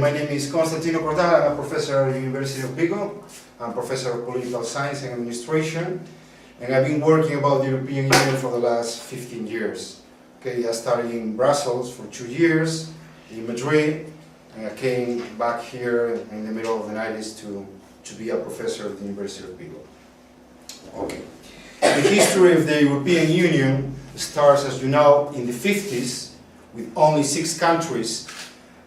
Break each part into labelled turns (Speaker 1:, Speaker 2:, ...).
Speaker 1: My name is Constantino Cordal. I'm a professor at the University of Vigo. I'm professor of political science and administration, and I've been working about the European Union for the last 15 years. Okay, I started in Brussels for 2 years, in Madrid, and I came back here in the middle of the 90s to be a professor at the University of Vigo. Okay. The history of the European Union starts, as you know, in the 50s with only 6 countries,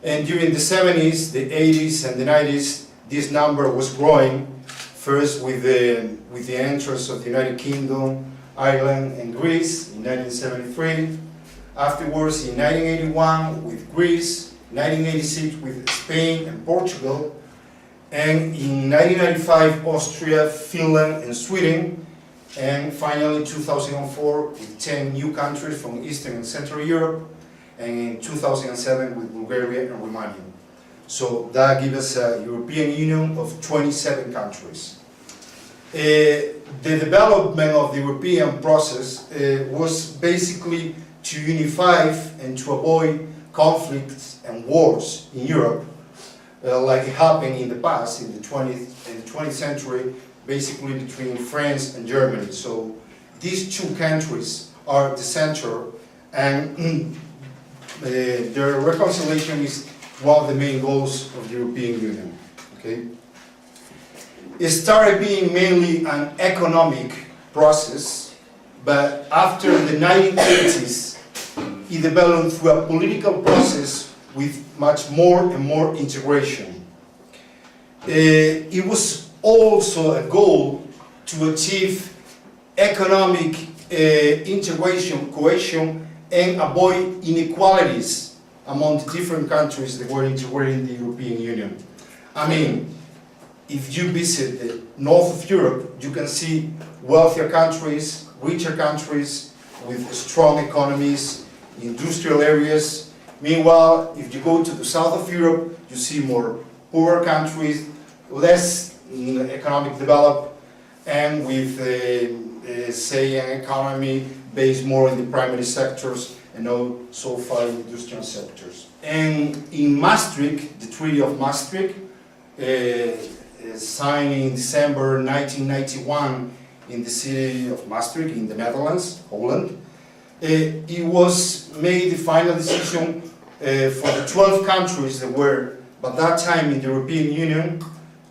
Speaker 1: and during the 70s, the 80s and the 90s this number was growing, first with the entrance of the United Kingdom, Ireland and Greece in 1973, afterwards in 1981 with Greece, 1986 with Spain and Portugal, and in 1995 Austria, Finland and Sweden, and finally 2004 with 10 new countries from Eastern and Central Europe, and in 2007 with Bulgaria and Romania. So that gives us a European Union of 27 countries. The development of the European process was basically to unify and to avoid conflicts and wars in Europe, like it happened in the past, in the 20th century, basically between France and Germany. So these two countries are the center, and their reconciliation is one of the main goals of the European Union. Okay? It started being mainly an economic process, but after the 1980s, it developed through a political process with much more and more integration. It was also a goal to achieve economic integration, cohesion, and avoid inequalities among the different countries that were integrated in the European Union. I mean, if you visit the north of Europe, you can see wealthier countries, richer countries with strong economies, industrial areas. Meanwhile, if you go to the south of Europe, you see more poorer countries, less economic developed, and with, say, an economy based more in the primary sectors and not so far in industrial sectors. And in Maastricht, the Treaty of Maastricht, signed in December 1991 in the city of Maastricht in the Netherlands, Holland, it was made the final decision for the 12 countries that were by that time in the European Union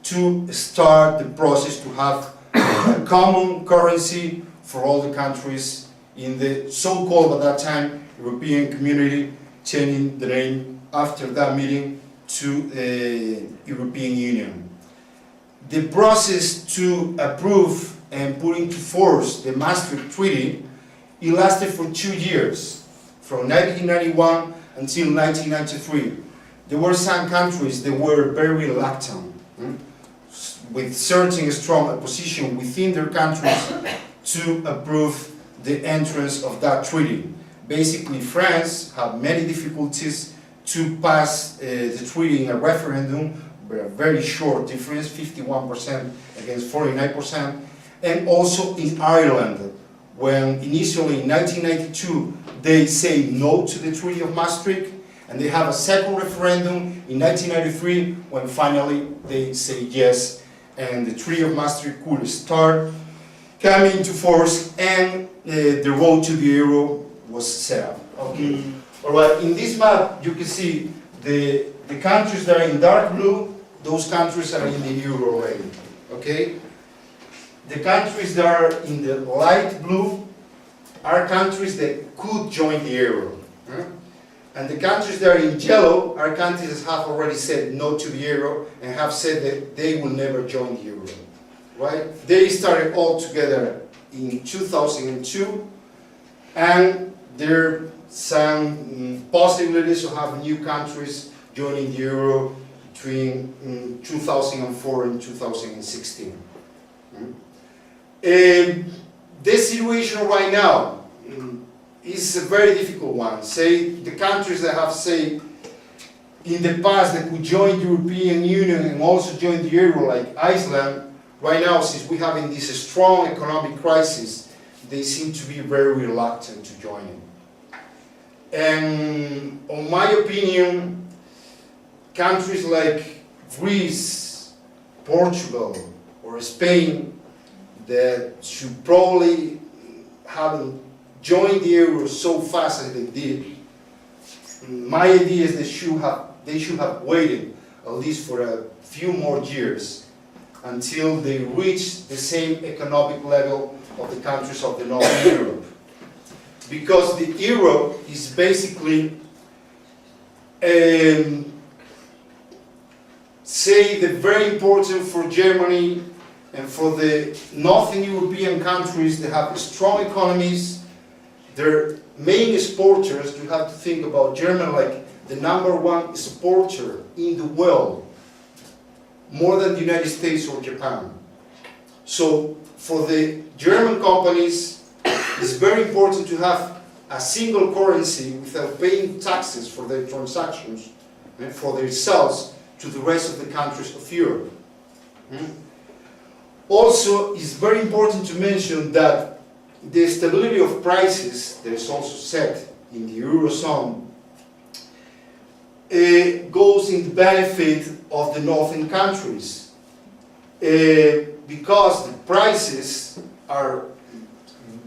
Speaker 1: to start the process to have a common currency for all the countries in the so-called at that time European Community, changing the name after that meeting to the European Union. The process to approve and put into force the Maastricht Treaty, it lasted for 2 years, from 1991 until 1993. There were some countries that were very reluctant, with certain strong opposition within their countries to approve the entrance of that treaty. Basically, France had many difficulties to pass the treaty in a referendum, but a very short difference, 51% against 49%, and also in Ireland, when initially in 1992 they say no to the Treaty of Maastricht, and they have a second referendum in 1993 when finally they say yes, and the Treaty of Maastricht could start coming into force, and the road to the euro was set up. Okay. All right. In this map, you can see the countries that are in dark blue. Those countries are in the euro already. Okay. The countries that are in the light blue are countries that could join the euro. And the countries that are in yellow are countries that have already said no to the euro and have said that they will never join the euro. Right? They started all together in 2002, and there are some possibilities to have new countries joining the euro between 2004 and 2016. The situation right now is a very difficult one. Say, the countries that have, say, in the past that could join the European Union and also join the euro, like Iceland, right now, since we're having this strong economic crisis, they seem to be very reluctant to join it. And, in my opinion, countries like Greece, Portugal, or Spain that should probably have joined the euro so fast as they did, my idea is they should have waited at least for a few more years until they reach the same economic level of the countries of the Northern Europe. Because the euro is basically, say, the very important for Germany and for the Northern European countries. They have strong economies. Their main exporters, you have to think about Germany like the #1 exporter in the world, more than the United States or Japan. So for the German companies, it's very important to have a single currency without paying taxes for their transactions and for their sales to the rest of the countries of Europe. Also, it's very important to mention that the stability of prices that is also set in the Eurozone goes in the benefit of the northern countries, because the prices are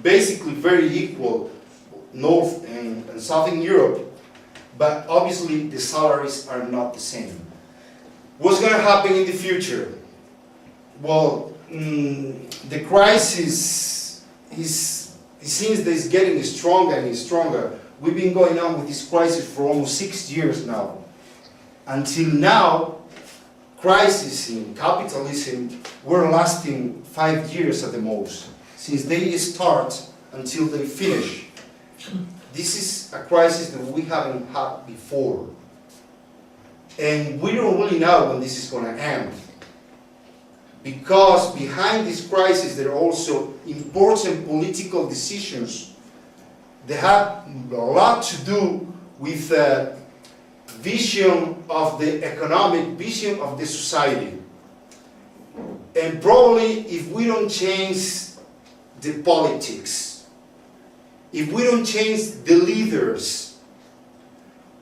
Speaker 1: basically very equal, North and Southern Europe, but obviously the salaries are not the same. What's going to happen in the future? Well, the crisis it seems that it's getting stronger and stronger. We've been going on with this crisis for almost 6 years now. Until now, crises in capitalism were lasting 5 years at the most, since they start until they finish. This is a crisis that we haven't had before. And we don't really know when this is going to end. Because behind this crisis there are also important political decisions that have a lot to do with the vision of the economic vision of the society. And probably if we don't change the politics, if we don't change the leaders,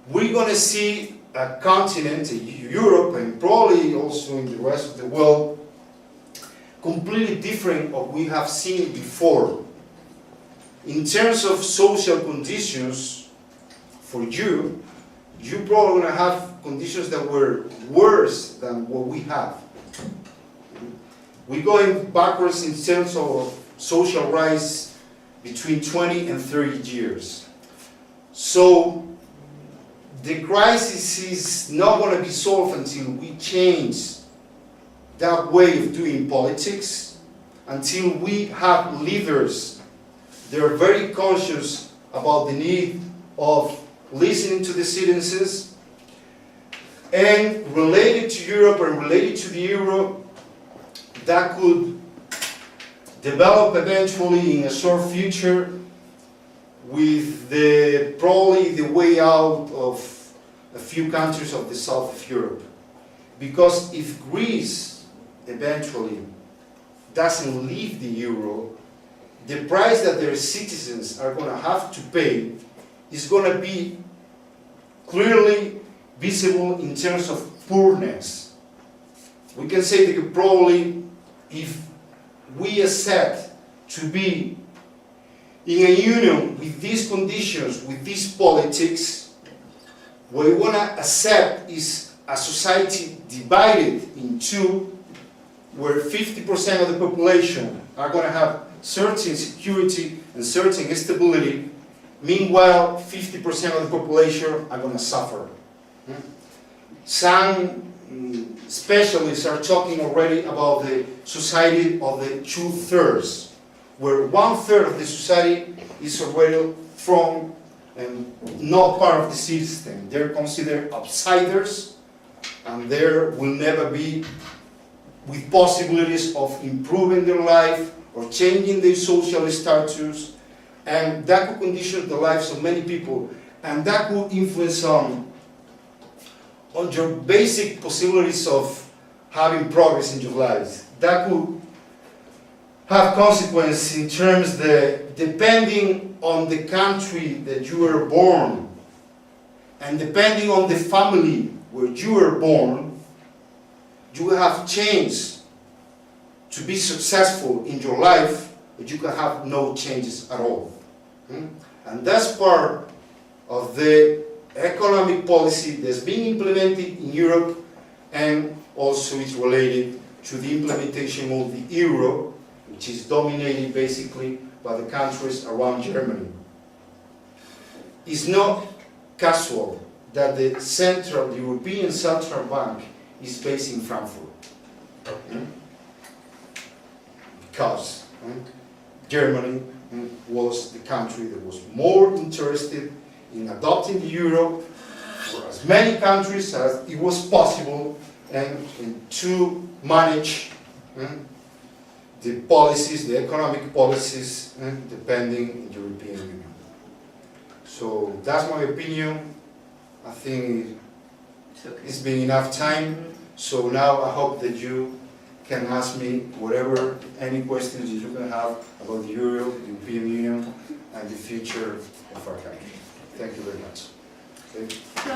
Speaker 1: we're going to see a continent, Europe, and probably also in the rest of the world, completely different of what we have seen before. In terms of social conditions, for you probably going to have conditions that were worse than what we have. We're going backwards in terms of social rights between 20 and 30 years. So the crisis is not going to be solved until we change that way of doing politics, until we have leaders that are very conscious about the need of listening to the citizens. And related to Europe and related to the euro, that could develop eventually in a short future with probably the way out of a few countries of the south of Europe. Because if Greece eventually doesn't leave the euro, the price that their citizens are going to have to pay is going to be clearly visible in terms of poorness. We can say that probably if we accept to be in a union with these conditions, with these politics, what we want to accept is a society divided in two, where 50% of the population are going to have certain security and certain stability, meanwhile 50% of the population are going to suffer. Some specialists are talking already about the society of the 2/3, where 1/3 of the society is already from and not part of the system. They're considered outsiders, and there will never be with possibilities of improving their life or changing their social status, and that could condition the lives of many people, and that could influence on your basic possibilities of having progress in your lives. That could have consequences in terms that depending on the country that you were born, and depending on the family where you were born, you have chance to be successful in your life, but you can have no changes at all. And that's part of the economic policy that's being implemented in Europe, and also it's related to the implementation of the euro, which is dominated basically by the countries around Germany. It's not casual that the European Central Bank is based in Frankfurt. Because Germany was the country that was more interested in adopting the euro for as many countries as it was possible, and to manage the policies, the economic policies, depending on the European Union. So that's my opinion. I think it's been enough time. So now I hope that you can ask me whatever, any questions you can have about the euro, the European Union, and the future of our country. Thank you very much. Okay.
Speaker 2: So,